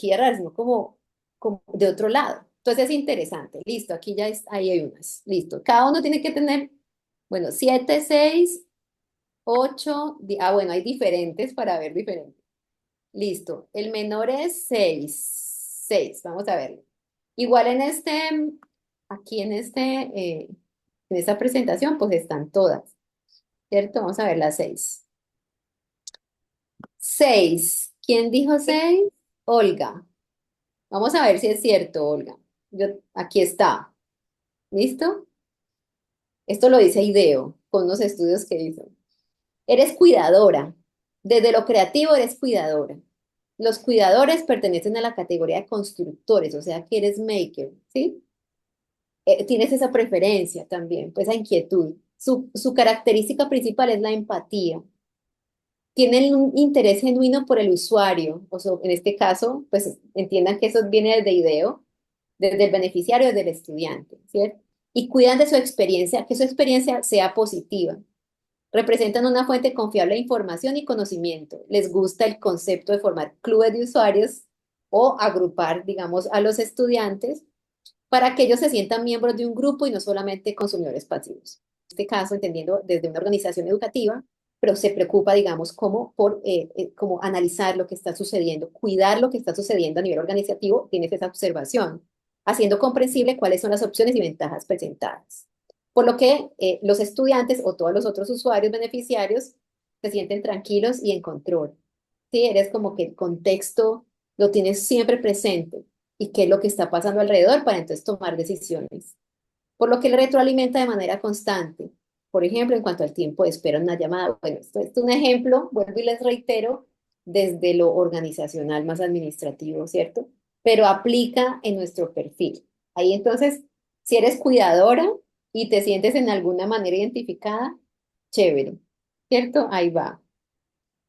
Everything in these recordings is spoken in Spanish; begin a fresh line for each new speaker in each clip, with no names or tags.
jerarquía, sino como de otro lado. Entonces es interesante. Listo, aquí ya ahí hay unas. Listo. Cada uno tiene que tener, bueno, 7, 6, 8. Bueno, hay diferentes para ver diferentes. Listo. El menor es 6. 6. Vamos a verlo. Igual aquí en esta presentación, pues están todas, ¿cierto? Vamos a ver las 6. 6. ¿Quién dijo 6? Olga. Vamos a ver si es cierto, Olga. Aquí está. ¿Listo? Esto lo dice IDEO, con unos estudios que hizo. Eres cuidadora. Desde lo creativo eres cuidadora. Los cuidadores pertenecen a la categoría de constructores, o sea que eres maker, ¿sí? Tienes esa preferencia también, pues esa inquietud. Su característica principal es la empatía. Tienen un interés genuino por el usuario, o sea, en este caso, pues entiendan que eso viene desde IDEO, desde el beneficiario, desde el estudiante, ¿cierto? Y cuidan de su experiencia, que su experiencia sea positiva. Representan una fuente confiable de información y conocimiento. Les gusta el concepto de formar clubes de usuarios o agrupar, digamos, a los estudiantes para que ellos se sientan miembros de un grupo y no solamente consumidores pasivos. En este caso, entendiendo desde una organización educativa, pero se preocupa, digamos, como analizar lo que está sucediendo, cuidar lo que está sucediendo a nivel organizativo, tienes esa observación, haciendo comprensible cuáles son las opciones y ventajas presentadas. Por lo que los estudiantes o todos los otros usuarios beneficiarios se sienten tranquilos y en control. Sí, eres como que el contexto lo tienes siempre presente y qué es lo que está pasando alrededor para entonces tomar decisiones. Por lo que él retroalimenta de manera constante. Por ejemplo, en cuanto al tiempo de espera en una llamada. Bueno, esto es un ejemplo, vuelvo y les reitero, desde lo organizacional más administrativo, ¿cierto? Pero aplica en nuestro perfil. Ahí entonces, si eres cuidadora y te sientes en alguna manera identificada, chévere, ¿cierto? Ahí va.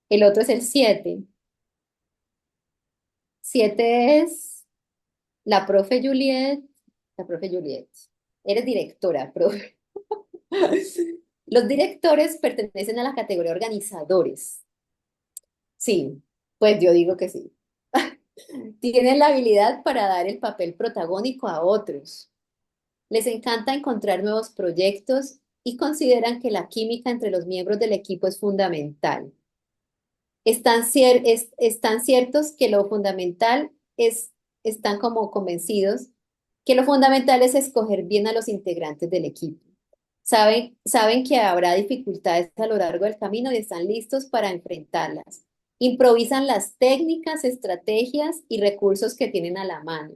El otro es el 7. 7 es la profe Juliet. La profe Juliet. Eres directora, profe. Los directores pertenecen a la categoría organizadores. Sí, pues yo digo que sí. Tienen la habilidad para dar el papel protagónico a otros. Les encanta encontrar nuevos proyectos y consideran que la química entre los miembros del equipo es fundamental. Están ciertos que lo fundamental están como convencidos que lo fundamental es escoger bien a los integrantes del equipo. Saben que habrá dificultades a lo largo del camino y están listos para enfrentarlas. Improvisan las técnicas, estrategias y recursos que tienen a la mano.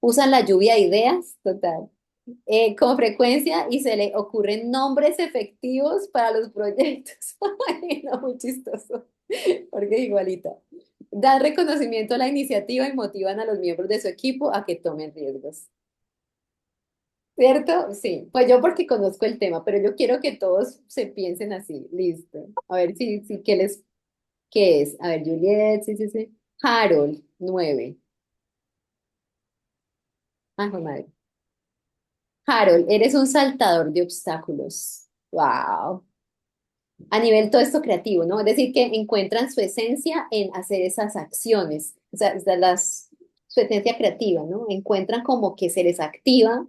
Usan la lluvia de ideas, total, con frecuencia y se le ocurren nombres efectivos para los proyectos. Ay, no, muy chistoso, porque igualita. Dan reconocimiento a la iniciativa y motivan a los miembros de su equipo a que tomen riesgos. ¿Cierto? Sí. Pues yo porque conozco el tema, pero yo quiero que todos se piensen así. Listo. A ver ¿qué es? A ver, Juliet, sí, sí, sí. Harold, 9. Ah, joder, madre. Harold, eres un saltador de obstáculos. Wow. A nivel todo esto creativo, ¿no? Es decir, que encuentran su esencia en hacer esas acciones, su esencia creativa, ¿no? Encuentran como que se les activa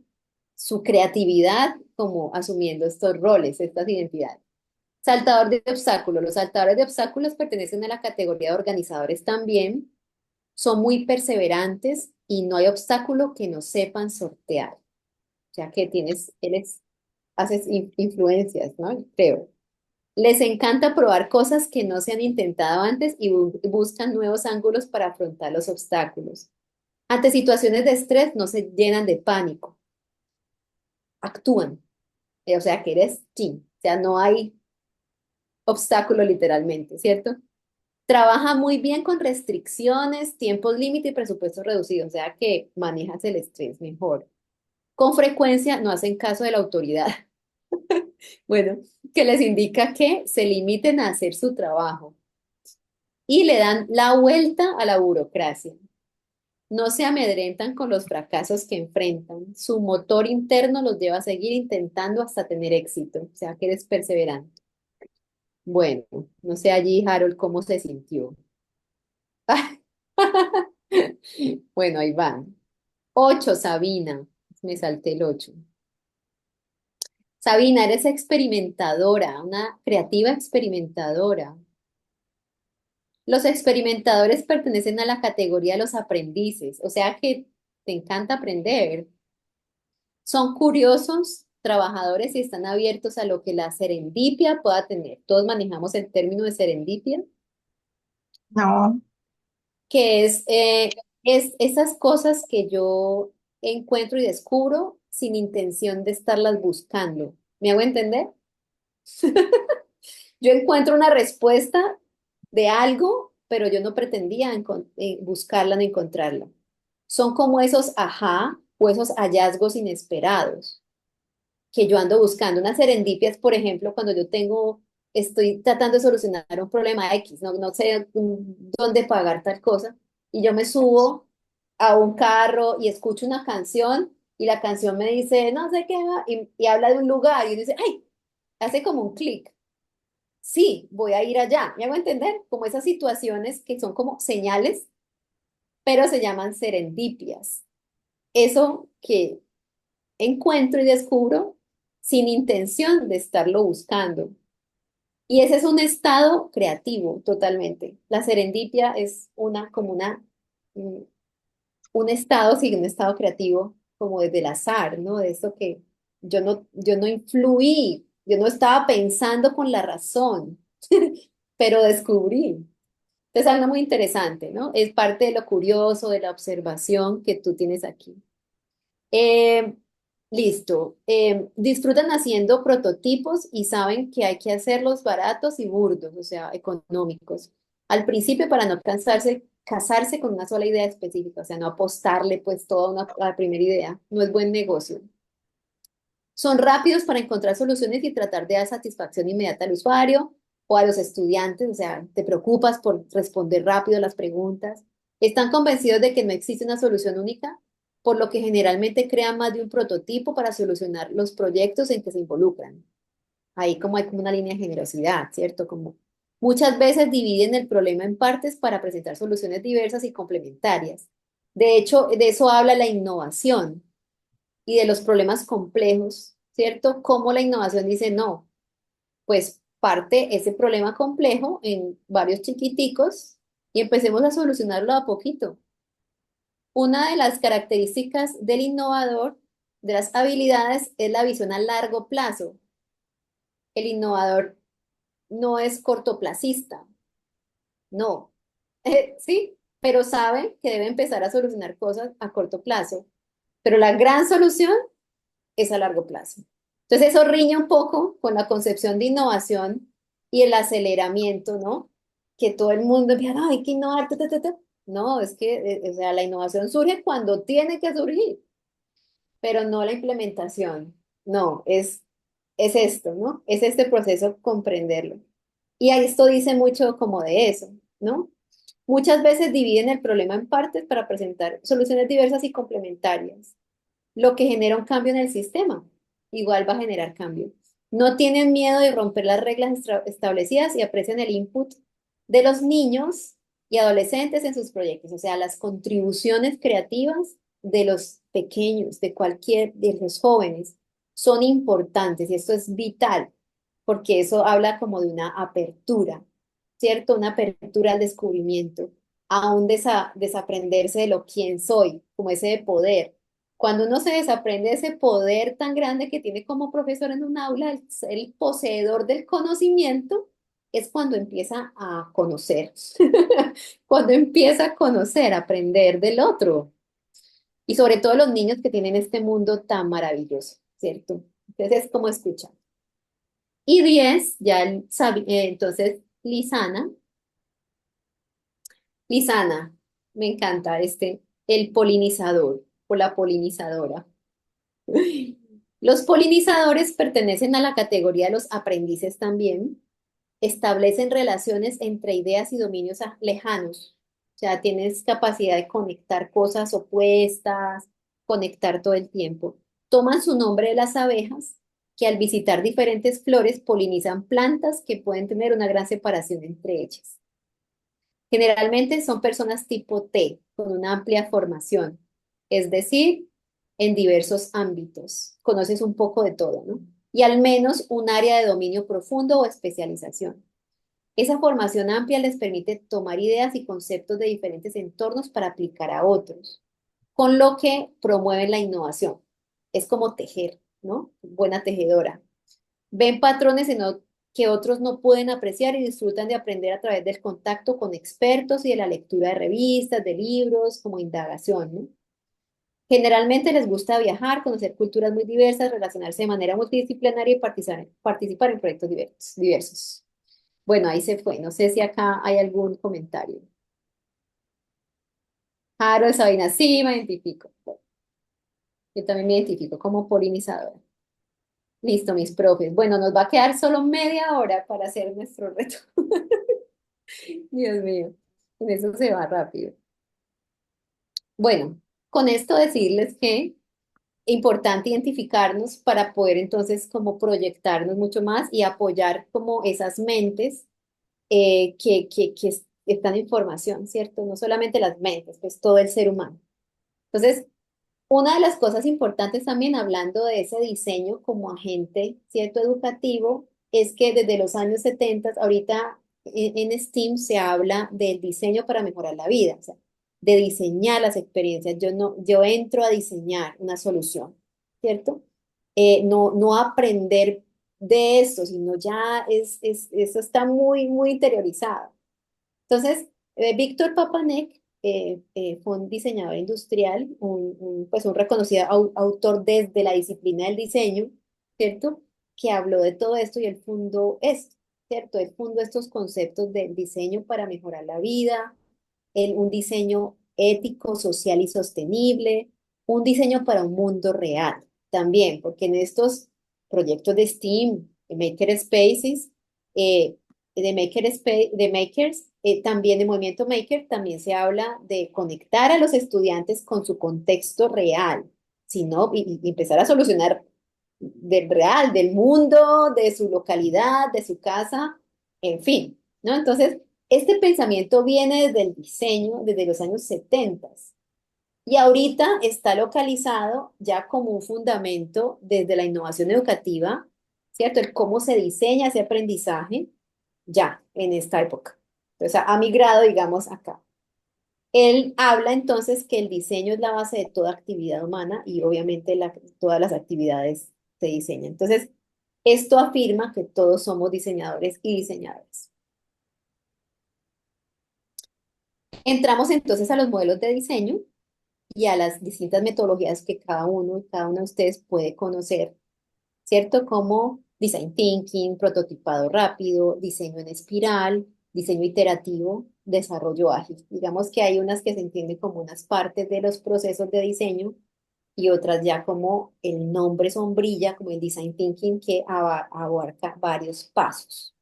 su creatividad como asumiendo estos roles, estas identidades. Saltador de obstáculos. Los saltadores de obstáculos pertenecen a la categoría de organizadores también. Son muy perseverantes y no hay obstáculo que no sepan sortear. O sea que haces influencias, ¿no? Creo. Les encanta probar cosas que no se han intentado antes y buscan nuevos ángulos para afrontar los obstáculos. Ante situaciones de estrés no se llenan de pánico, actúan. O sea que eres team. O sea, no hay obstáculo literalmente, ¿cierto? Trabaja muy bien con restricciones, tiempos límite y presupuestos reducidos, o sea que manejas el estrés mejor. Con frecuencia no hacen caso de la autoridad. Bueno, que les indica que se limiten a hacer su trabajo y le dan la vuelta a la burocracia. No se amedrentan con los fracasos que enfrentan. Su motor interno los lleva a seguir intentando hasta tener éxito, o sea que eres perseverante. Bueno, no sé allí, Harold, cómo se sintió. Bueno, ahí van. 8, Sabina. Me salté el 8. Sabina, eres experimentadora, una creativa experimentadora. Los experimentadores pertenecen a la categoría de los aprendices, o sea que te encanta aprender. Son curiosos, trabajadores y están abiertos a lo que la serendipia pueda tener. Todos manejamos el término de serendipia,
No,
que es esas cosas que yo encuentro y descubro sin intención de estarlas buscando. ¿Me hago entender? Yo encuentro una respuesta de algo, pero yo no pretendía buscarla ni encontrarla. Son como esos ajá o esos hallazgos inesperados que yo ando buscando. Unas serendipias, por ejemplo, cuando estoy tratando de solucionar un problema X, no sé dónde pagar tal cosa, y yo me subo a un carro y escucho una canción y la canción me dice, no sé qué, y habla de un lugar y dice, ay, hace como un clic. Sí, voy a ir allá. ¿Me hago entender? Como esas situaciones que son como señales, pero se llaman serendipias. Eso que encuentro y descubro sin intención de estarlo buscando. Y ese es un estado creativo totalmente. La serendipia es mm, un estado, sí, un estado creativo como desde el azar, ¿no? De eso que yo no influí, yo no estaba pensando con la razón, pero descubrí. Es algo muy interesante, ¿no? Es parte de lo curioso, de la observación que tú tienes aquí. Eh, listo. Disfrutan haciendo prototipos y saben que hay que hacerlos baratos y burdos, o sea, económicos. Al principio para no casarse con una sola idea específica, o sea, no apostarle pues toda a la primera idea. No es buen negocio. Son rápidos para encontrar soluciones y tratar de dar satisfacción inmediata al usuario o a los estudiantes, o sea, te preocupas por responder rápido las preguntas. Están convencidos de que no existe una solución única, por lo que generalmente crean más de un prototipo para solucionar los proyectos en que se involucran. Ahí como hay como una línea de generosidad, ¿cierto? Como muchas veces dividen el problema en partes para presentar soluciones diversas y complementarias. De hecho, de eso habla la innovación y de los problemas complejos, ¿cierto? Cómo la innovación dice, no, pues parte ese problema complejo en varios chiquiticos y empecemos a solucionarlo a poquito. Una de las características del innovador, de las habilidades, es la visión a largo plazo. El innovador no es cortoplacista, no, sí, pero sabe que debe empezar a solucionar cosas a corto plazo. Pero la gran solución es a largo plazo. Entonces eso riñe un poco con la concepción de innovación y el aceleramiento, ¿no? Que todo el mundo empieza, no, hay que innovar, ta, ta, ta, ta". No, es que, o sea, la innovación surge cuando tiene que surgir, pero no la implementación. No, es esto, ¿no? Es este proceso comprenderlo. Y ahí esto dice mucho como de eso, ¿no? Muchas veces dividen el problema en partes para presentar soluciones diversas y complementarias, lo que genera un cambio en el sistema. Igual va a generar cambio. No tienen miedo de romper las reglas establecidas y aprecian el input de los niños y adolescentes en sus proyectos, o sea, las contribuciones creativas de los pequeños, de los jóvenes, son importantes y esto es vital, porque eso habla como de una apertura, ¿cierto? Una apertura al descubrimiento, a un desaprenderse de lo quién soy, como ese de poder. Cuando uno se desaprende de ese poder tan grande que tiene como profesor en un aula, el poseedor del conocimiento, es cuando empieza a conocer, cuando empieza a conocer, a aprender del otro. Y sobre todo los niños que tienen este mundo tan maravilloso, ¿cierto? Entonces es como escuchar. Y 10 ya entonces Lisana, me encanta el polinizador o la polinizadora. Los polinizadores pertenecen a la categoría de los aprendices también. Establecen relaciones entre ideas y dominios lejanos. O sea, tienes capacidad de conectar cosas opuestas, conectar todo el tiempo. Toman su nombre de las abejas, que al visitar diferentes flores polinizan plantas que pueden tener una gran separación entre ellas. Generalmente son personas tipo T, con una amplia formación, es decir, en diversos ámbitos. Conoces un poco de todo, ¿no? Y al menos un área de dominio profundo o especialización. Esa formación amplia les permite tomar ideas y conceptos de diferentes entornos para aplicar a otros, con lo que promueven la innovación. Es como tejer, ¿no? Buena tejedora. Ven patrones que otros no pueden apreciar y disfrutan de aprender a través del contacto con expertos y de la lectura de revistas, de libros, como indagación, ¿no? Generalmente les gusta viajar, conocer culturas muy diversas, relacionarse de manera multidisciplinaria y participar en proyectos diversos. Bueno, ahí se fue. No sé si acá hay algún comentario. Jaro, Sabina, sí, me identifico. Yo también me identifico como polinizadora. Listo, mis profes. Bueno, nos va a quedar solo media hora para hacer nuestro reto. Dios mío, en eso se va rápido. Bueno, con esto decirles que es importante identificarnos para poder entonces como proyectarnos mucho más y apoyar como esas mentes que están en formación, ¿cierto? No solamente las mentes, pues todo el ser humano. Entonces, una de las cosas importantes también hablando de ese diseño como agente, ¿cierto? Educativo, es que desde los años 70, ahorita en STEAM se habla del diseño para mejorar la vida, o sea, de diseñar las experiencias. Yo no, yo entro a diseñar una solución, ¿cierto? No aprender de esto, sino ya eso está muy, muy interiorizado. Entonces, Víctor Papanek fue un diseñador industrial, pues un reconocido autor desde la disciplina del diseño, ¿cierto? Que habló de todo esto y él fundó esto, ¿cierto? Él fundó estos conceptos del diseño para mejorar la vida, un diseño ético, social y sostenible, un diseño para un mundo real también, porque en estos proyectos de STEAM, de Maker Spaces, eh, de Makers, también de Movimiento Maker, también se habla de conectar a los estudiantes con su contexto real, sino y empezar a solucionar del real, del mundo, de su localidad, de su casa, en fin, ¿no? Entonces, este pensamiento viene desde el diseño, desde los años 70 y ahorita está localizado ya como un fundamento desde la innovación educativa, ¿cierto? El cómo se diseña ese aprendizaje ya en esta época. Entonces, ha migrado, digamos, acá. Él habla entonces que el diseño es la base de toda actividad humana y obviamente todas las actividades se diseñan. Entonces, esto afirma que todos somos diseñadores y diseñadoras. Entramos entonces a los modelos de diseño y a las distintas metodologías que cada uno y cada una de ustedes puede conocer, ¿cierto? Como design thinking, prototipado rápido, diseño en espiral, diseño iterativo, desarrollo ágil. Digamos que hay unas que se entienden como unas partes de los procesos de diseño y otras ya como el nombre sombrilla, como el design thinking que abarca varios pasos.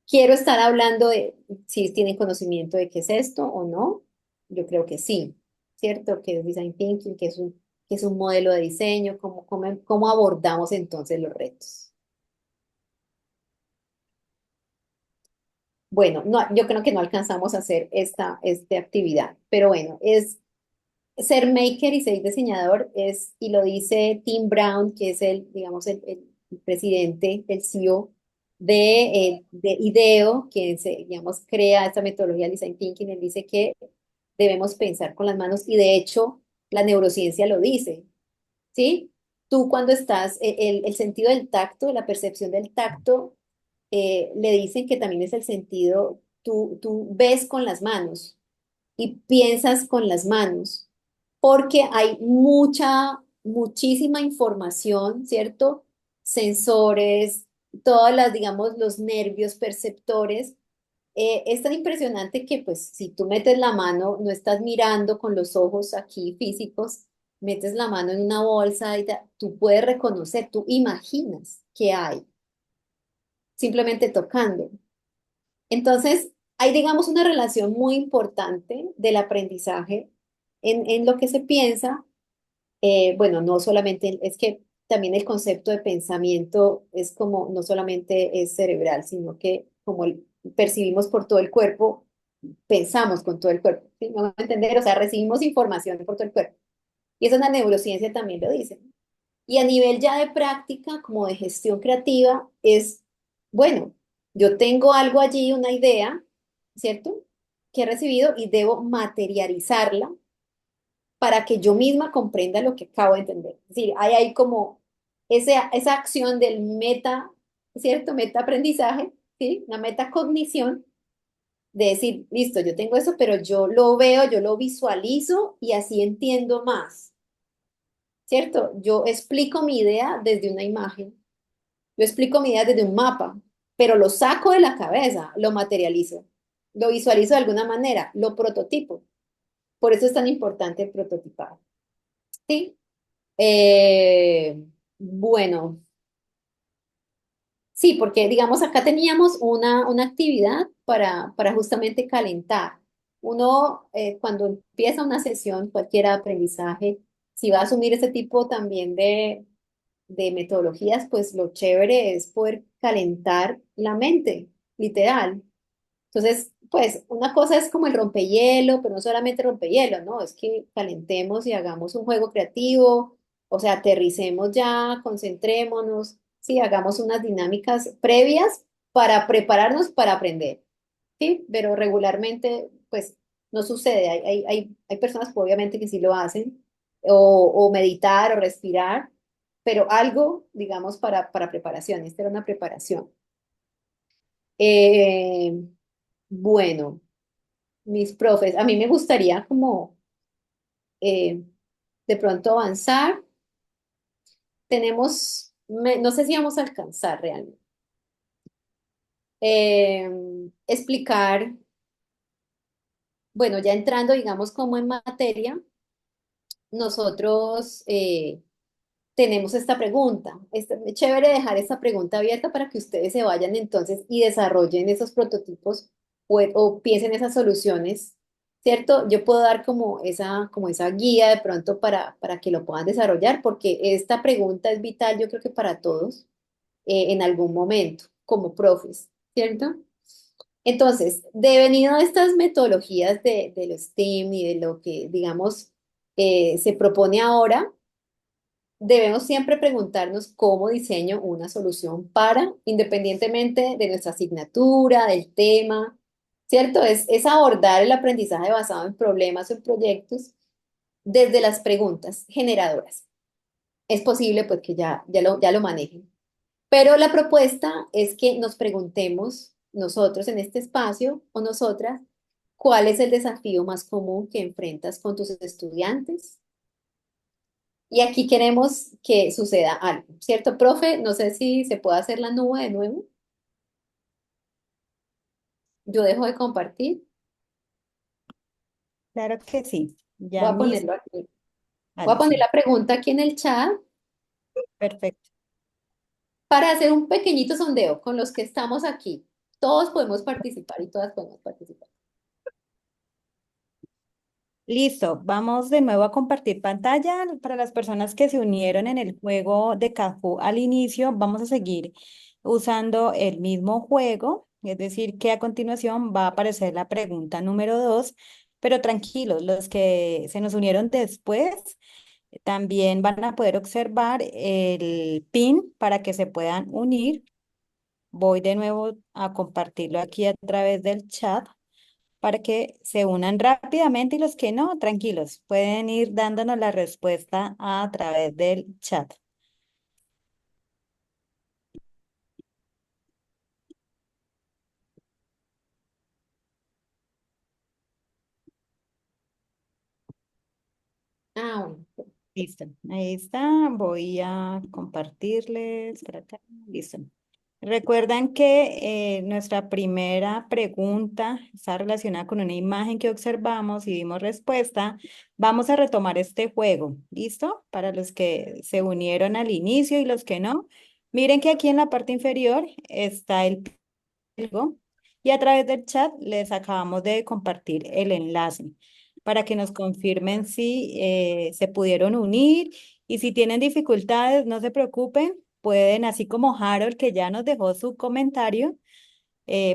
Quiero estar hablando de si tienen conocimiento de qué es esto o no. Yo creo que sí, ¿cierto? Que es design thinking, que es un modelo de diseño, cómo abordamos entonces los retos. Bueno, no, yo creo que no alcanzamos a hacer esta actividad, pero bueno, es ser maker y ser diseñador es, y lo dice Tim Brown, que es digamos, el presidente, el CEO de IDEO, quien digamos, crea esta metodología de Design Thinking. Él dice que debemos pensar con las manos y de hecho la neurociencia lo dice, ¿sí? Tú cuando estás, el sentido del tacto, la percepción del tacto, le dicen que también es el sentido, tú ves con las manos y piensas con las manos, porque hay muchísima información, ¿cierto? Sensores, todas las, digamos, los nervios perceptores. Es tan impresionante que, pues, si tú metes la mano, no estás mirando con los ojos aquí físicos, metes la mano en una bolsa y tú puedes reconocer, tú imaginas qué hay, simplemente tocando. Entonces, hay, digamos, una relación muy importante del aprendizaje en lo que se piensa. Bueno, no solamente, es que también el concepto de pensamiento es como, no solamente es cerebral, sino que como percibimos por todo el cuerpo, pensamos con todo el cuerpo, ¿sí? ¿Me van a entender? O sea, recibimos información por todo el cuerpo. Y eso en la neurociencia también lo dice. Y a nivel ya de práctica, como de gestión creativa, es, bueno, yo tengo algo allí, una idea, ¿cierto? Que he recibido y debo materializarla para que yo misma comprenda lo que acabo de entender. Es decir, hay como esa acción del meta, ¿cierto? Meta aprendizaje, ¿sí? Una metacognición de decir, listo, yo tengo eso, pero yo lo veo, yo lo visualizo y así entiendo más, ¿cierto? Yo explico mi idea desde una imagen, yo explico mi idea desde un mapa, pero lo saco de la cabeza, lo materializo, lo visualizo de alguna manera, lo prototipo. Por eso es tan importante el prototipado, ¿sí? Eh, bueno, sí, porque digamos acá teníamos una actividad para justamente calentar. Uno, cuando empieza una sesión, cualquier aprendizaje, si va a asumir ese tipo también de metodologías, pues lo chévere es poder calentar la mente, literal. Entonces, pues una cosa es como el rompehielo, pero no solamente rompehielo, ¿no? Es que calentemos y hagamos un juego creativo, o sea, aterricemos ya, concentrémonos, sí, hagamos unas dinámicas previas para prepararnos para aprender, ¿sí? Pero regularmente, pues no sucede. Hay personas que obviamente que sí lo hacen, o meditar o respirar, pero algo, digamos, para preparación. Esta era una preparación. Eh, bueno, mis profes, a mí me gustaría como eh, de pronto avanzar. Tenemos, no sé si vamos a alcanzar realmente. Explicar, bueno, ya entrando, digamos, como en materia, nosotros tenemos esta pregunta. Es chévere dejar esta pregunta abierta para que ustedes se vayan entonces y desarrollen esos prototipos o piensen esas soluciones, ¿cierto? Yo puedo dar como esa guía de pronto para que lo puedan desarrollar, porque esta pregunta es vital, yo creo que para todos, en algún momento, como profes, ¿cierto? Entonces, devenido de estas metodologías de los STEAM y de lo que, digamos, se propone ahora, debemos siempre preguntarnos cómo diseño una solución para, independientemente de nuestra asignatura, del tema, ¿cierto? Es abordar el aprendizaje basado en problemas o en proyectos desde las preguntas generadoras. Es posible pues que ya lo manejen. Pero la propuesta es que nos preguntemos nosotros en este espacio o nosotras, ¿cuál es el desafío más común que enfrentas con tus estudiantes? Y aquí queremos que suceda algo, ¿cierto, profe? No sé si se puede hacer la nube de nuevo. Yo dejo de compartir.
Claro que sí,
Voy
ya
a
mismo.
ponerlo aquí. Voy a
Vale,
poner
sí,
la pregunta aquí en el chat
perfecto.
para hacer un pequeñito sondeo con los que estamos aquí. Todos podemos participar y todas podemos participar.
Listo, vamos de nuevo a compartir pantalla. Para las personas que se unieron en el juego de Cafú al inicio, vamos a seguir usando el mismo juego, es decir, que a continuación va a aparecer la pregunta número 2, pero tranquilos, los que se nos unieron después también van a poder observar el pin para que se puedan unir. Voy de nuevo a compartirlo aquí a través del chat para que se unan rápidamente y los que no, tranquilos, pueden ir dándonos la respuesta a través del chat.
Ah, bueno.
Listo, ahí está, voy a compartirles por acá. Listo. Recuerdan que nuestra primera pregunta está relacionada con una imagen que observamos y dimos respuesta. Vamos a retomar este juego, ¿listo? Para los que se unieron al inicio y los que no. Miren que aquí en la parte inferior está el código y a través del chat les acabamos de compartir el enlace para que nos confirmen si se pudieron unir y si tienen dificultades, no se preocupen, pueden, así como Harold que ya nos dejó su comentario,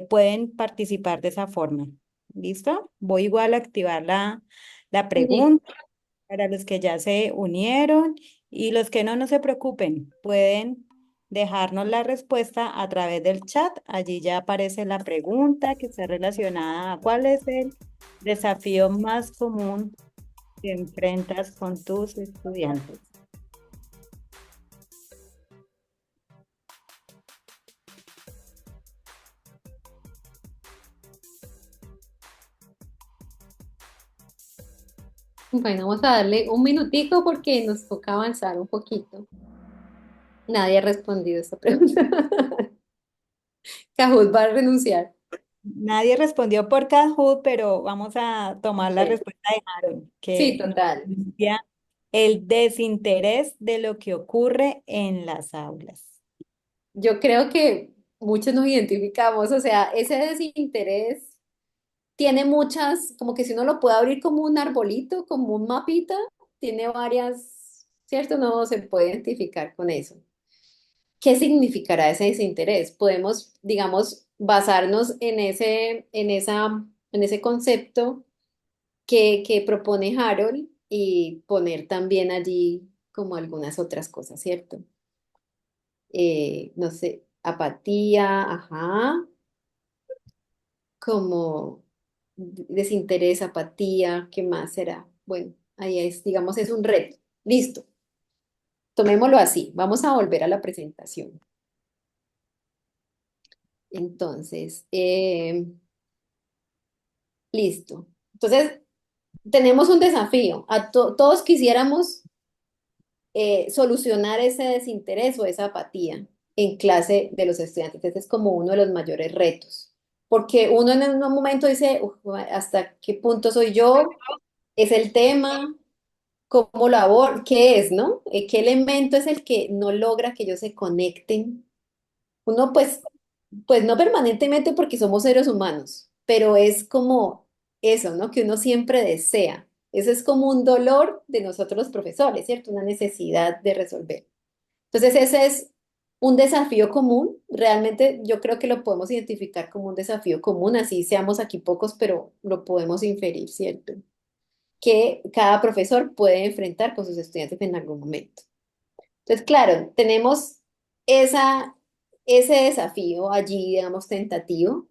pueden participar de esa forma. ¿Listo? Voy igual a activar la
Listo.
pregunta para los que ya se unieron y los que no, no se preocupen, pueden dejarnos la respuesta a través del chat. Allí ya aparece la pregunta que está relacionada a cuál es el desafío más común que enfrentas con tus estudiantes.
Bueno, vamos a darle un minutico porque nos toca avanzar un poquito. Nadie ha respondido esta pregunta. Kahoot va a renunciar.
Nadie respondió por Kahoot, pero vamos a tomar la
Ok.
respuesta de Aaron,
Sí,
que nos
total.
decía el desinterés de lo que ocurre en las aulas.
Yo creo que muchos nos identificamos, o sea, ese desinterés tiene muchas, como que si uno lo puede abrir como un arbolito, como un mapita, tiene varias, ¿cierto? No se puede identificar con eso. ¿Qué significará ese desinterés? Podemos, digamos, basarnos en ese concepto que propone Harold y poner también allí como algunas otras cosas, ¿cierto? No sé, apatía, ajá, como desinterés, apatía, ¿qué más será? Bueno, ahí es, digamos, es un reto. Listo, tomémoslo así. Vamos a volver a la presentación. Entonces, listo. Entonces, tenemos un desafío. Todos quisiéramos solucionar ese desinterés o esa apatía en clase de los estudiantes. Ese es como uno de los mayores retos. Porque uno en un momento dice, "Uf, ¿hasta qué punto soy yo? ¿Es el tema? ¿Cómo lo abordo? ¿Qué es, no? ¿Qué elemento es el que no logra que ellos se conecten? Uno pues no permanentemente porque somos seres humanos, pero es como eso, ¿no? Que uno siempre desea. Eso es como un dolor de nosotros los profesores, ¿cierto? Una necesidad de resolver. Entonces ese es un desafío común. Realmente yo creo que lo podemos identificar como un desafío común, así seamos aquí pocos, pero lo podemos inferir, ¿cierto? Que cada profesor puede enfrentar con sus estudiantes en algún momento. Entonces, claro, tenemos esa, ese desafío allí, digamos, tentativo,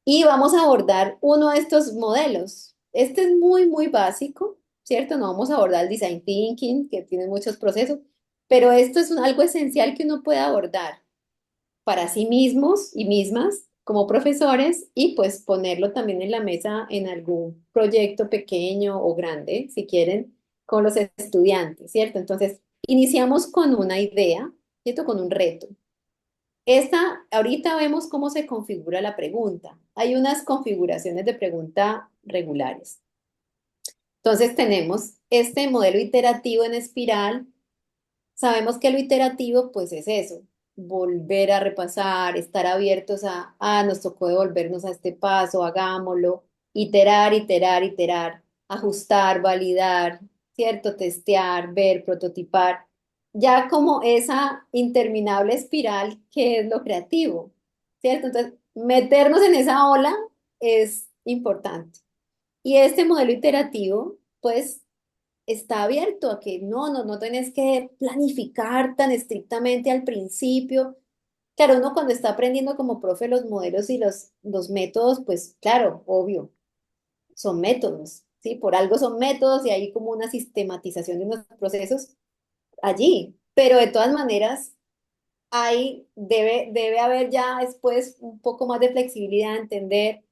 y vamos a abordar uno de estos modelos. Este es muy, muy básico, ¿cierto? No vamos a abordar el design thinking, que tiene muchos procesos, pero esto es algo esencial que uno puede abordar para sí mismos y mismas como profesores y pues ponerlo también en la mesa en algún proyecto pequeño o grande, si quieren, con los estudiantes, ¿cierto? Entonces, iniciamos con una idea, ¿cierto? Con un reto. Ahorita vemos cómo se configura la pregunta. Hay unas configuraciones de pregunta regulares. Entonces tenemos este modelo iterativo en espiral. Sabemos que lo iterativo, pues es eso, volver a repasar, estar abiertos nos tocó devolvernos a este paso, hagámoslo, iterar, iterar, iterar, ajustar, validar, ¿cierto? Testear, ver, prototipar, ya como esa interminable espiral que es lo creativo, ¿cierto? Entonces, meternos en esa ola es importante. Y este modelo iterativo, pues está abierto a que no tenés que planificar tan estrictamente al principio. Claro, uno cuando está aprendiendo como profe los modelos y los métodos, pues claro, obvio, son métodos, ¿sí? Por algo son métodos y hay como una sistematización de unos procesos allí, pero de todas maneras debe haber ya después un poco más de flexibilidad, entender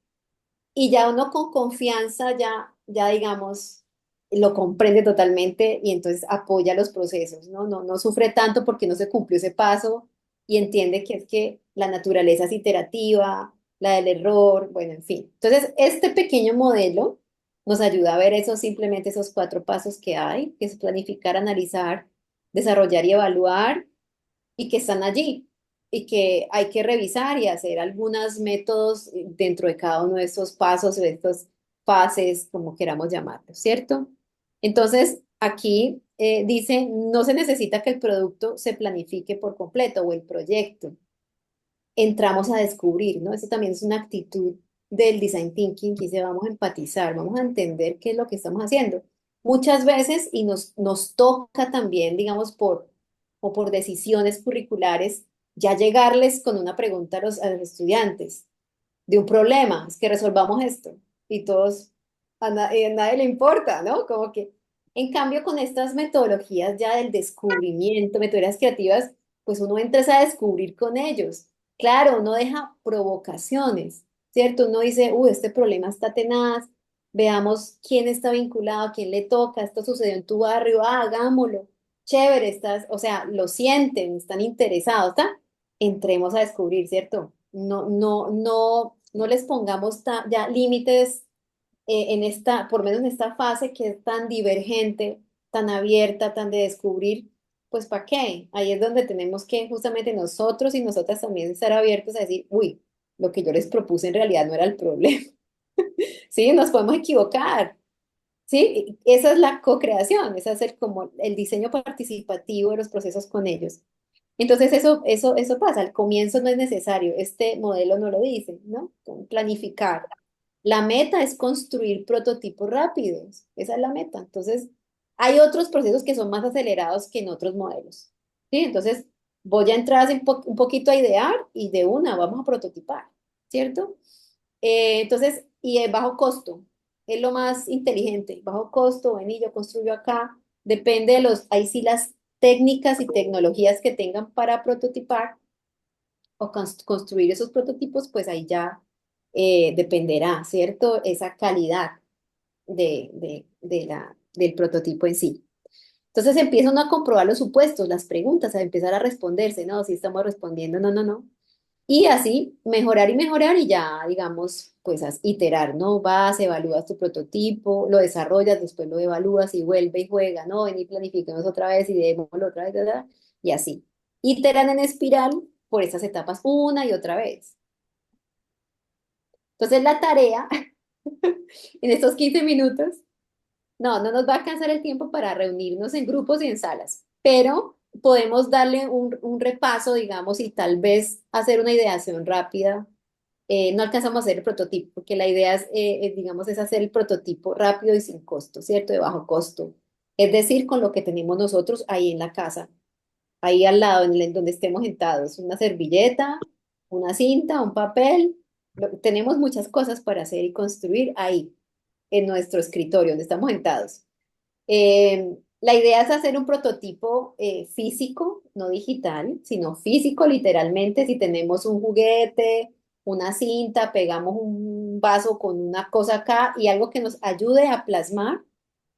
y ya uno con confianza ya digamos, lo comprende totalmente y entonces apoya los procesos, ¿no? No sufre tanto porque no se cumplió ese paso y entiende que es que la naturaleza es iterativa, la del error, bueno, en fin. Entonces, este pequeño modelo nos ayuda a ver simplemente esos cuatro pasos que hay, que es planificar, analizar, desarrollar y evaluar y que están allí y que hay que revisar y hacer algunos métodos dentro de cada uno de estos pasos o de estas fases, como queramos llamarlos, ¿cierto? Entonces, aquí dice, no se necesita que el producto se planifique por completo o el proyecto. Entramos a descubrir, ¿no? Eso también es una actitud del design thinking, que dice, vamos a empatizar, vamos a entender qué es lo que estamos haciendo. Muchas veces, y nos toca también, digamos, o por decisiones curriculares, ya llegarles con una pregunta a los estudiantes de un problema, es que resolvamos esto. Y todos, a nadie le importa, ¿no? Como que, en cambio, con estas metodologías ya del descubrimiento, metodologías creativas, pues uno entra a descubrir con ellos. Claro, uno deja provocaciones, ¿cierto? Uno dice, este problema está tenaz, veamos quién está vinculado, quién le toca, esto sucedió en tu barrio, hagámoslo. Chévere, estás, o sea, lo sienten, están interesados, ¿está? Entremos a descubrir, ¿cierto? No les pongamos ya límites en esta, por lo menos en esta fase que es tan divergente, tan abierta, tan de descubrir, pues ¿para qué? Ahí es donde tenemos que justamente nosotros y nosotras también estar abiertos a decir, uy, lo que yo les propuse en realidad no era el problema. Sí, nos podemos equivocar. Sí, esa es la co-creación, es hacer como el diseño participativo de los procesos con ellos. Entonces eso pasa, al comienzo no es necesario, este modelo no lo dice, ¿no? Con planificar. La meta es construir prototipos rápidos, esa es la meta. Entonces, hay otros procesos que son más acelerados que en otros modelos, ¿sí? Entonces, voy a entrar un poquito a idear y de una vamos a prototipar, ¿cierto? Entonces, y es bajo costo, es lo más inteligente, bajo costo, ven y yo construyo acá, depende de ahí sí las técnicas y tecnologías que tengan para prototipar o construir esos prototipos, pues ahí ya dependerá, ¿cierto? Esa calidad del prototipo en sí. Entonces empieza uno a comprobar los supuestos, las preguntas, a empezar a responderse, ¿no? Si estamos respondiendo, no, no, no. Y así mejorar y mejorar y ya, digamos, pues iterar, ¿no? Vas, evalúas tu prototipo, lo desarrollas, después lo evalúas y vuelve y juega, ¿no? Ven y planifiquemos otra vez y démoslo otra vez, ¿verdad? Y así. Iteran en espiral por esas etapas una y otra vez. Entonces la tarea en estos 15 minutos, no nos va a alcanzar el tiempo para reunirnos en grupos y en salas, pero podemos darle un repaso, digamos, y tal vez hacer una ideación rápida. No alcanzamos a hacer el prototipo, porque la idea es, digamos, es hacer el prototipo rápido y sin costo, ¿cierto? De bajo costo. Es decir, con lo que tenemos nosotros ahí en la casa, ahí al lado, donde estemos sentados, una servilleta, una cinta, un papel. Tenemos muchas cosas para hacer y construir ahí, en nuestro escritorio, donde estamos sentados. La idea es hacer un prototipo físico, no digital, sino físico literalmente. Si tenemos un juguete, una cinta, pegamos un vaso con una cosa acá y algo que nos ayude a plasmar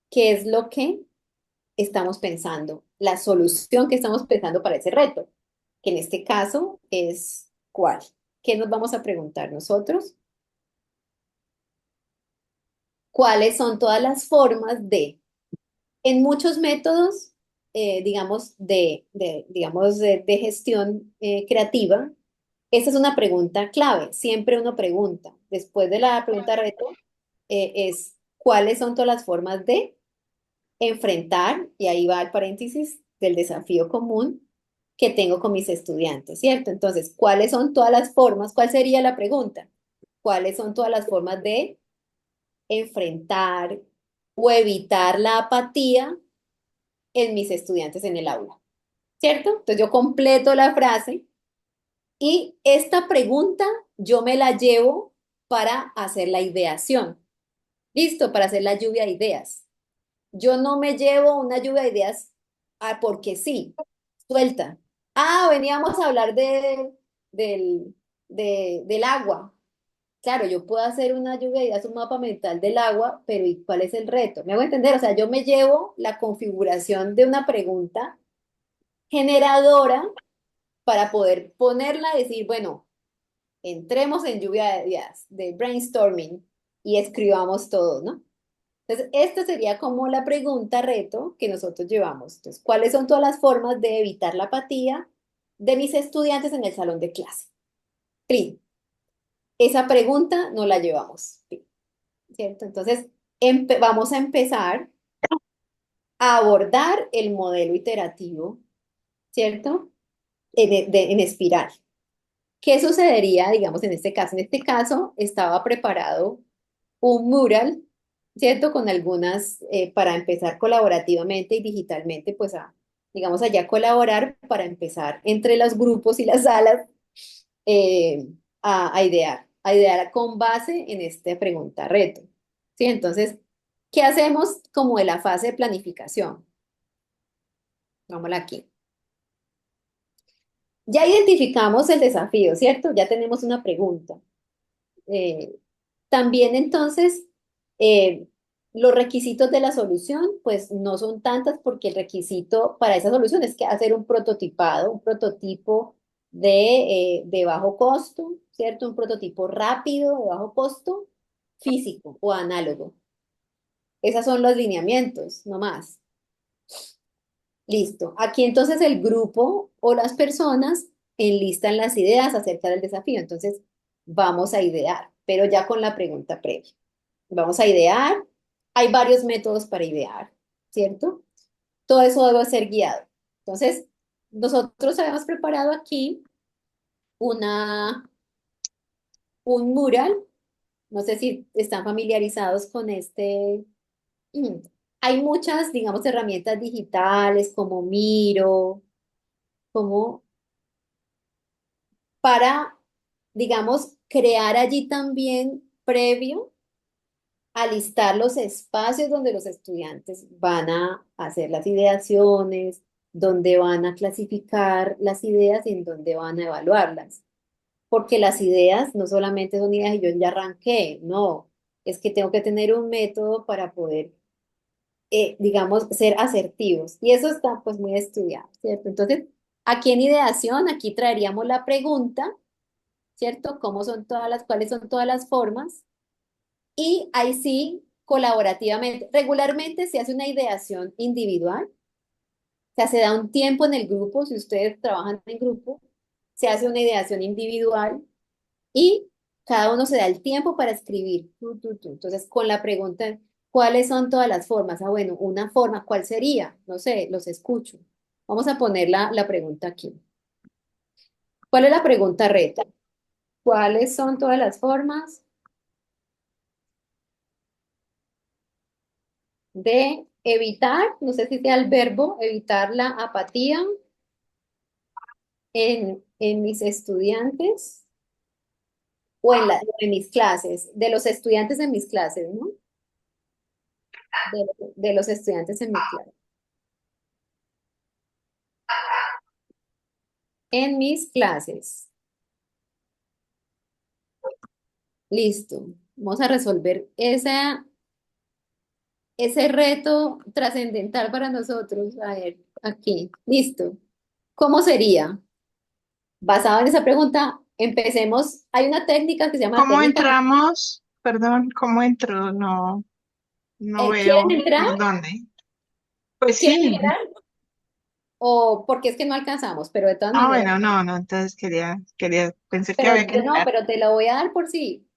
qué es lo que estamos pensando, la solución que estamos pensando para ese reto, que en este caso es ¿cuál? ¿Qué nos vamos a preguntar nosotros? ¿Cuáles son todas las formas de en muchos métodos, digamos, de gestión creativa, esa es una pregunta clave. Siempre uno pregunta, después de la pregunta reto, es cuáles son todas las formas de enfrentar, y ahí va el paréntesis del desafío común que tengo con mis estudiantes, ¿cierto? Entonces, ¿cuáles son todas las formas? ¿Cuál sería la pregunta? ¿Cuáles son todas las formas de enfrentar o evitar la apatía en mis estudiantes en el aula? ¿Cierto? Entonces yo completo la frase y esta pregunta yo me la llevo para hacer la ideación. ¿Listo? Para hacer la lluvia de ideas. Yo no me llevo una lluvia de ideas porque sí, suelta. Veníamos a hablar del, del agua. Claro, yo puedo hacer una lluvia de ideas, un mapa mental del agua, pero ¿y cuál es el reto? ¿Me hago entender? O sea, yo me llevo la configuración de una pregunta generadora para poder ponerla y decir, bueno, entremos en lluvia de ideas, de brainstorming y escribamos todo, ¿no? Entonces, esta sería como la pregunta reto que nosotros llevamos. Entonces, ¿cuáles son todas las formas de evitar la apatía de mis estudiantes en el salón de clase? Pri, esa pregunta no la llevamos, ¿cierto? Entonces, vamos a empezar a abordar el modelo iterativo, ¿cierto? En espiral. ¿Qué sucedería, digamos, en este caso? En este caso estaba preparado un mural, ¿cierto? Con algunas, para empezar colaborativamente y digitalmente, pues digamos, allá colaborar para empezar entre los grupos y las salas eh, a idear con base en esta pregunta reto. ¿Sí? Entonces, ¿qué hacemos como de la fase de planificación? Vámonos aquí. Ya identificamos el desafío, ¿cierto? Ya tenemos una pregunta. Eh, También entonces, eh, los requisitos de la solución, pues no son tantas porque el requisito para esa solución es que hacer un prototipado, un prototipo de bajo costo, ¿cierto? Un prototipo rápido, de bajo costo, físico o análogo. Esos son los lineamientos, no más. Listo. Aquí entonces el grupo o las personas enlistan las ideas acerca del desafío. Entonces, vamos a idear, pero ya con la pregunta previa. Vamos a idear. Hay varios métodos para idear, ¿cierto? Todo eso debe ser guiado. Entonces, nosotros habíamos preparado aquí una, un mural. No sé si están familiarizados con este. Hay muchas, digamos, herramientas digitales como Miro, como para, digamos, crear allí también previo a listar los espacios donde los estudiantes van a hacer las ideaciones, donde van a clasificar las ideas y en donde van a evaluarlas. Porque las ideas no solamente son ideas y yo ya arranqué, no, es que tengo que tener un método para poder, digamos, ser asertivos. Y eso está pues muy estudiado, ¿cierto? Entonces, aquí en ideación, aquí traeríamos la pregunta, ¿cierto? ¿Cuáles son todas las formas? Y ahí sí, colaborativamente. Regularmente se hace una ideación individual, o sea, se da un tiempo en el grupo, si ustedes trabajan en grupo, se hace una ideación individual y cada uno se da el tiempo para escribir. Entonces, con la pregunta, ¿cuáles son todas las formas? Ah, bueno, una forma, ¿cuál sería? No sé, los escucho. Vamos a poner la pregunta aquí. ¿Cuál es la pregunta reto? ¿Cuáles son todas las formas de evitar, no sé si sea el verbo, evitar la apatía en mis estudiantes o en mis clases, de los estudiantes en mis clases, ¿no? De los estudiantes en mis clases. En mis clases. Listo. Vamos a resolver ese reto trascendental para nosotros. A ver, aquí. Listo. ¿Cómo sería? Basado en esa pregunta, empecemos. Hay una técnica que se llama la
¿Cómo
técnica.
entramos? Perdón, ¿cómo entro? No, no
¿Quieren
veo
entrar?
por dónde. Pues
¿Quieren
sí.
entrar? O porque es que no alcanzamos, pero de todas
Ah,
maneras.
bueno, no, no, entonces pensé que
Pero
había que
no,
entrar.
pero te lo voy a dar por si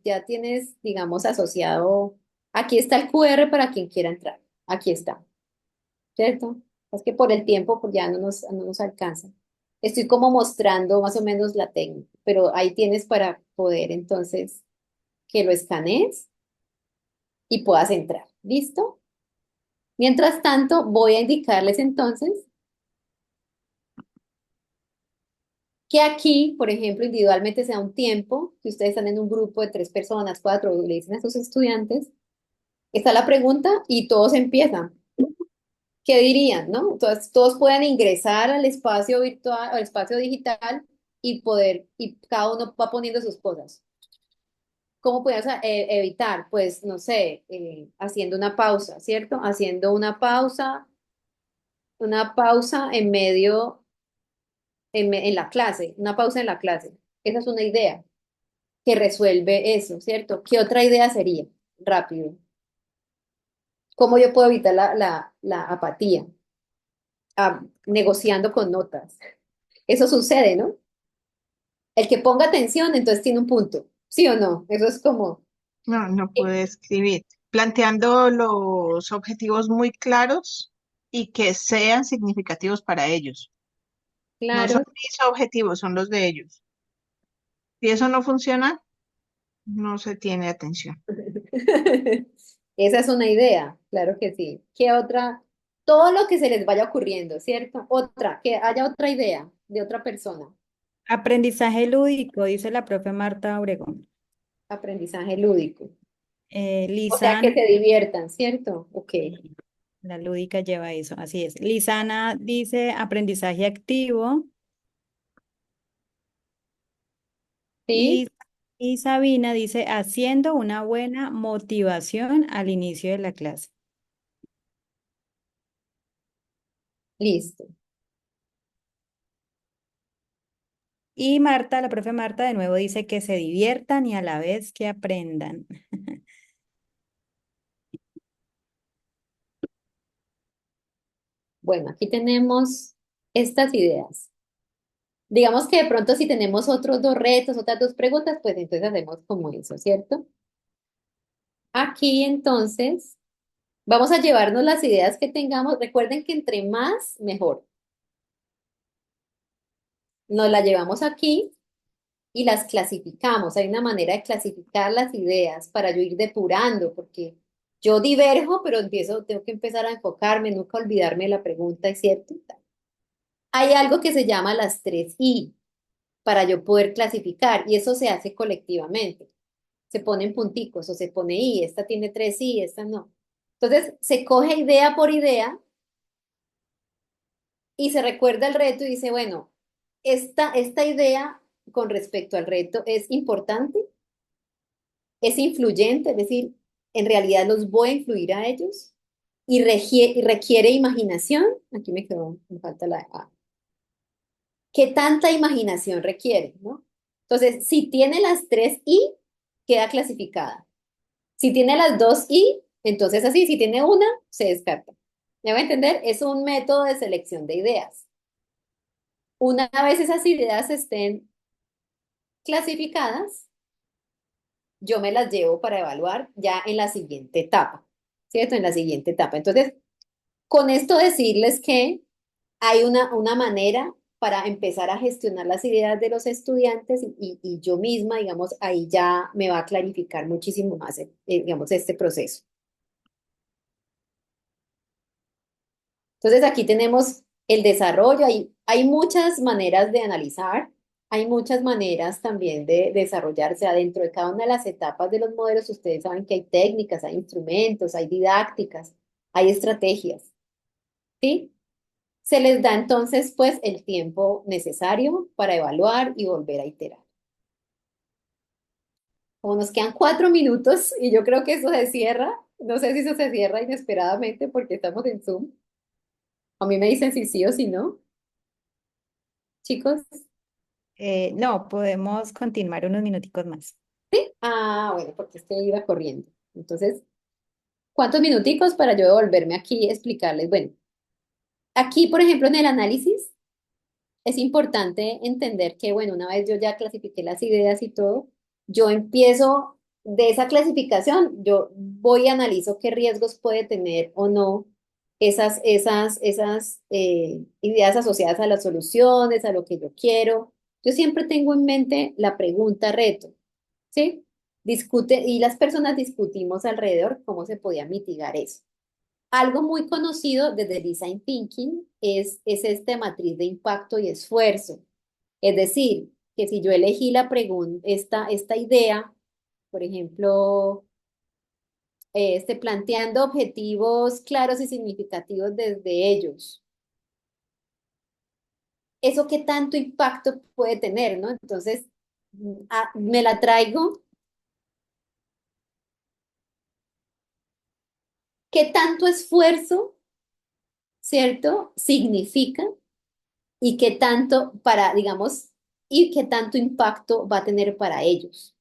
ya tienes, digamos, asociado. Aquí está el QR para quien quiera entrar. Aquí está, ¿cierto? Es que por el tiempo pues ya no nos alcanza. Estoy como mostrando más o menos la técnica, pero ahí tienes para poder entonces que lo escanees y puedas entrar. ¿Listo? Mientras tanto, voy a indicarles entonces que aquí, por ejemplo, individualmente se da un tiempo, si ustedes están en un grupo de 3 personas, 4, le dicen a sus estudiantes, está la pregunta y todos empiezan. ¿Qué dirían, no? Entonces, todos pueden ingresar al espacio virtual, al espacio digital y cada uno va poniendo sus cosas. ¿Cómo podemos evitar? Pues, no sé, haciendo una pausa, ¿cierto? Haciendo una pausa en medio, en la clase, una pausa en la clase. Esa es una idea que resuelve eso, ¿cierto? ¿Qué otra idea sería? Rápido. ¿Cómo yo puedo evitar la apatía? Negociando con notas. Eso sucede, ¿no? El que ponga atención, entonces tiene un punto. ¿Sí o no? Eso es como,
No, no
eh,
pude escribir. Planteando los objetivos muy claros y que sean significativos para ellos. No son
claro,
mis objetivos, son los de ellos. Si eso no funciona, no se tiene atención.
Esa es una idea, claro que sí. ¿Qué otra? Todo lo que se les vaya ocurriendo, ¿cierto? Otra, que haya otra idea de otra persona.
Aprendizaje lúdico, dice la profe Marta Obregón.
Aprendizaje lúdico. O sea, que
Lisana,
se diviertan, ¿cierto? Ok.
la lúdica lleva eso, así es. Lisana dice aprendizaje activo
¿Sí?
y, y Sabina dice haciendo una buena motivación al inicio de la clase.
Listo.
Y Marta, la profe Marta, de nuevo dice que se diviertan y a la vez que aprendan.
Bueno, aquí tenemos estas ideas. Digamos que de pronto si tenemos otros dos retos, otras dos preguntas, pues entonces hacemos como eso, ¿cierto? Aquí entonces vamos a llevarnos las ideas que tengamos. Recuerden que entre más, mejor. Nos las llevamos aquí y las clasificamos. Hay una manera de clasificar las ideas para yo ir depurando, porque yo diverjo, pero tengo que empezar a enfocarme, nunca olvidarme de la pregunta, ¿es cierto? Hay algo que se llama las 3 I para yo poder clasificar y eso se hace colectivamente. Se ponen punticos o se pone I, esta tiene 3 I, esta no. Entonces se coge idea por idea y se recuerda el reto y dice, bueno, esta idea con respecto al reto es importante, es influyente, es decir, en realidad los voy a influir a ellos y requiere imaginación. Aquí me quedó, me falta la A. ¿Qué tanta imaginación requiere, no? Entonces, si tiene las 3 I, queda clasificada. Si tiene las 2 I, entonces así, si tiene una, se descarta. ¿Ya va a entender? Es un método de selección de ideas. Una vez esas ideas estén clasificadas, yo me las llevo para evaluar ya en la siguiente etapa, ¿cierto? En la siguiente etapa. Entonces, con esto decirles que hay una manera para empezar a gestionar las ideas de los estudiantes y yo misma, digamos, ahí ya me va a clarificar muchísimo más, digamos, este proceso. Entonces, aquí tenemos el desarrollo, hay muchas maneras de analizar, hay muchas maneras también de desarrollarse adentro de cada una de las etapas de los modelos. Ustedes saben que hay técnicas, hay instrumentos, hay didácticas, hay estrategias, ¿sí? Se les da entonces pues el tiempo necesario para evaluar y volver a iterar. Como nos quedan 4 minutos y yo creo que eso se cierra, no sé si eso se cierra inesperadamente porque estamos en Zoom. A mí me dicen si sí o si no, chicos.
No, podemos continuar unos minuticos más.
Ah, bueno, porque es que iba corriendo. Entonces, ¿cuántos minuticos para yo devolverme aquí y explicarles? Bueno, aquí, por ejemplo, en el análisis, es importante entender que, bueno, una vez yo ya clasifiqué las ideas y todo, yo empiezo de esa clasificación, yo voy y analizo qué riesgos puede tener o no esas ideas asociadas a las soluciones, a lo que yo quiero. Yo siempre tengo en mente la pregunta reto, ¿sí? Discute, y las personas discutimos alrededor cómo se podía mitigar eso. Algo muy conocido desde Design Thinking es esta matriz de impacto y esfuerzo. Es decir, que si yo elegí la pregunta, esta idea, por ejemplo, planteando objetivos claros y significativos desde ellos, ¿eso qué tanto impacto puede tener, no? Entonces, me la traigo, ¿qué tanto esfuerzo, cierto, significa y qué tanto para, digamos, y qué tanto impacto va a tener para ellos?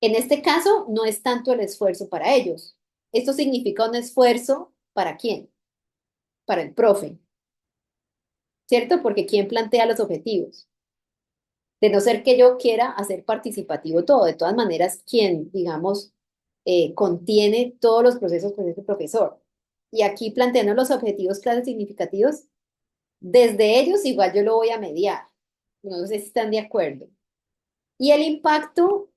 En este caso, no es tanto el esfuerzo para ellos. Esto significa un esfuerzo ¿para quién? Para el profe, ¿cierto? Porque ¿quién plantea los objetivos? De no ser que yo quiera hacer participativo todo. De todas maneras, quien, digamos, contiene todos los procesos con este profesor. Y aquí planteando los objetivos claves significativos, desde ellos igual yo lo voy a mediar. No sé si están de acuerdo. Y el impacto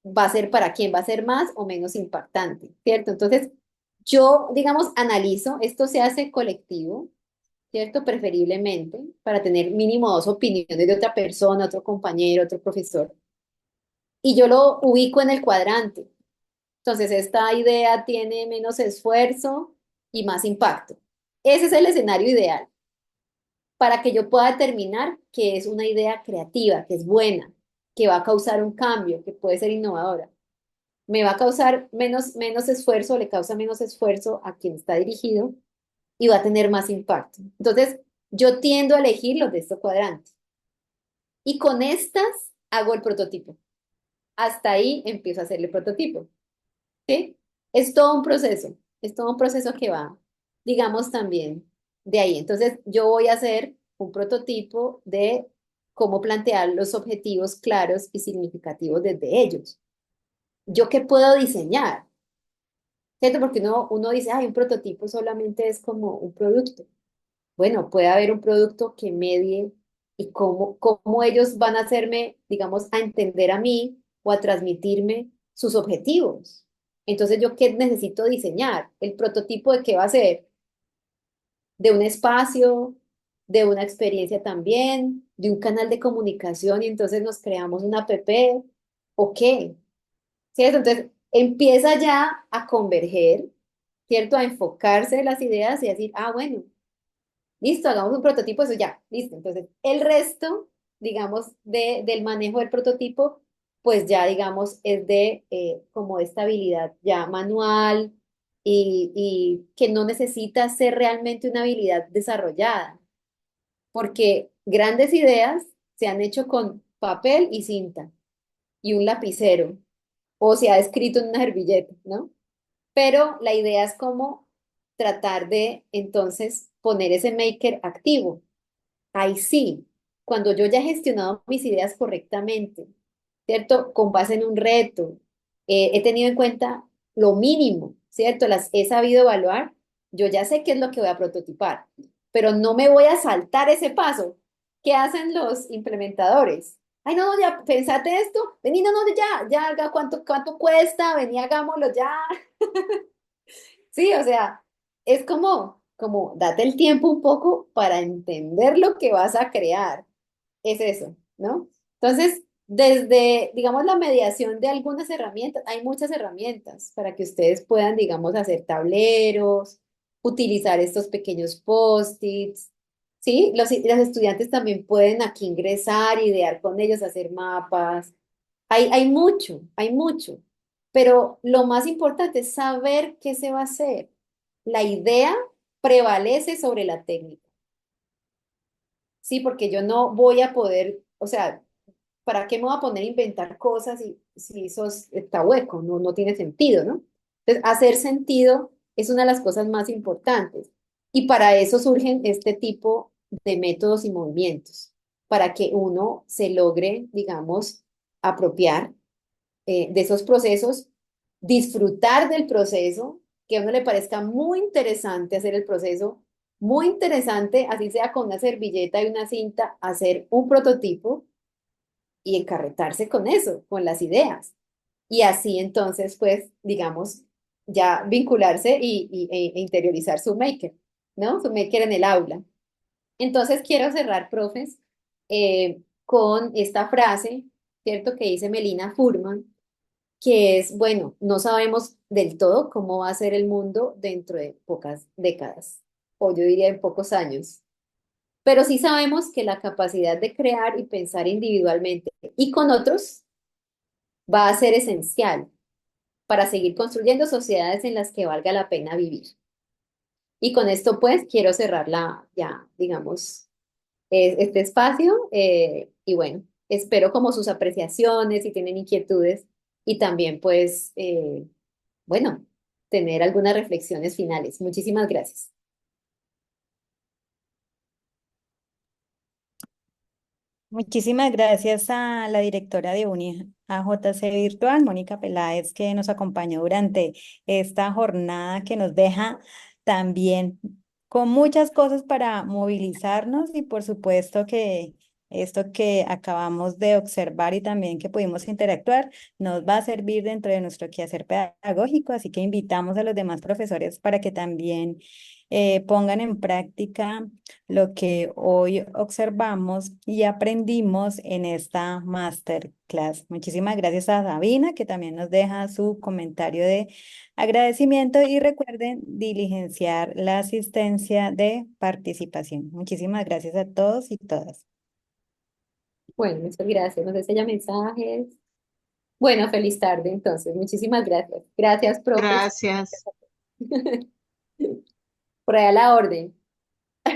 va a ser para quién, va a ser más o menos impactante, ¿cierto? Entonces, yo, digamos, analizo, esto se hace colectivo, ¿cierto? Preferiblemente, para tener mínimo dos opiniones de otra persona, otro compañero, otro profesor. Y yo lo ubico en el cuadrante. Entonces, esta idea tiene menos esfuerzo y más impacto. Ese es el escenario ideal para que yo pueda determinar que es una idea creativa, que es buena, que va a causar un cambio, que puede ser innovadora. Me va a causar menos esfuerzo, le causa menos esfuerzo a quien está dirigido y va a tener más impacto. Entonces, yo tiendo a elegir los de estos cuadrantes. Y con estas hago el prototipo. Hasta ahí empiezo a hacer el prototipo. ¿Sí? Es todo un proceso que va, digamos, también de ahí. Entonces, yo voy a hacer un prototipo de cómo plantear los objetivos claros y significativos desde ellos. ¿Yo qué puedo diseñar? ¿Cierto? Porque uno dice, ay, un prototipo solamente es como un producto. Bueno, puede haber un producto que medie y cómo ellos van a hacerme, digamos, a entender a mí o a transmitirme sus objetivos. Entonces, ¿yo qué necesito diseñar? ¿El prototipo de qué va a ser? ¿De un espacio, de una experiencia también, de un canal de comunicación y entonces nos creamos una app o qué? ¿Cierto? Entonces, empieza ya a converger, ¿cierto? A enfocarse en las ideas y decir, ah, bueno. Listo, hagamos un prototipo, eso ya, listo. Entonces, el resto, digamos, del manejo del prototipo, pues ya, digamos, es de como de estabilidad ya manual y que no necesita ser realmente una habilidad desarrollada, porque grandes ideas se han hecho con papel y cinta y un lapicero, o se ha escrito en una servilleta, ¿no? Pero la idea es como tratar de entonces poner ese maker activo. Ahí sí, cuando yo ya he gestionado mis ideas correctamente, ¿cierto? Con base en un reto, he tenido en cuenta lo mínimo, ¿cierto? Las he sabido evaluar, yo ya sé qué es lo que voy a prototipar, pero no me voy a saltar ese paso. ¿Qué hacen los implementadores? Ay, no, no, ya, pensate esto, vení, no, no, ya, ¿cuánto cuesta? Vení, hagámoslo ya. Sí, o sea, es como date el tiempo un poco para entender lo que vas a crear. Es eso, ¿no? Entonces, desde, digamos, la mediación de algunas herramientas, hay muchas herramientas para que ustedes puedan, digamos, hacer tableros, utilizar estos pequeños post-its, ¿sí? Los estudiantes también pueden aquí ingresar, idear con ellos, hacer mapas. Hay mucho, pero lo más importante es saber qué se va a hacer. La idea prevalece sobre la técnica, ¿sí? Porque yo no voy a poder, o sea, ¿para qué me voy a poner a inventar cosas si eso está hueco? No, no tiene sentido, ¿no? Entonces, hacer sentido es una de las cosas más importantes. Y para eso surgen este tipo de métodos y movimientos, para que uno se logre, digamos, apropiar de esos procesos, disfrutar del proceso, que a uno le parezca muy interesante hacer el proceso, muy interesante, así sea con una servilleta y una cinta, hacer un prototipo y encarretarse con eso, con las ideas. Y así entonces, pues, digamos, ya vincularse e interiorizar su maker, ¿no? Su maker en el aula. Entonces quiero cerrar, profes, con esta frase, ¿cierto? Que dice Melina Furman, que es, bueno, no sabemos del todo cómo va a ser el mundo dentro de pocas décadas, o yo diría en pocos años, pero sí sabemos que la capacidad de crear y pensar individualmente y con otros va a ser esencial para seguir construyendo sociedades en las que valga la pena vivir. Y con esto, pues, quiero cerrar ya, digamos, este espacio y bueno, espero como sus apreciaciones, si tienen inquietudes y también, pues, bueno, tener algunas reflexiones finales. Muchísimas gracias.
Muchísimas gracias a la directora de UNI, a JC Virtual, Mónica Peláez, que nos acompañó durante esta jornada que nos deja también con muchas cosas para movilizarnos y por supuesto que esto que acabamos de observar y también que pudimos interactuar nos va a servir dentro de nuestro quehacer pedagógico, así que invitamos a los demás profesores para que también pongan en práctica lo que hoy observamos y aprendimos en esta masterclass. Muchísimas gracias a Sabina, que también nos deja su comentario de agradecimiento y recuerden diligenciar la asistencia de participación. Muchísimas gracias a todos y todas.
Bueno, muchas gracias. No sé si haya mensajes. Bueno, feliz tarde entonces. Muchísimas gracias. Gracias, profes.
Gracias.
Por ahí a la orden.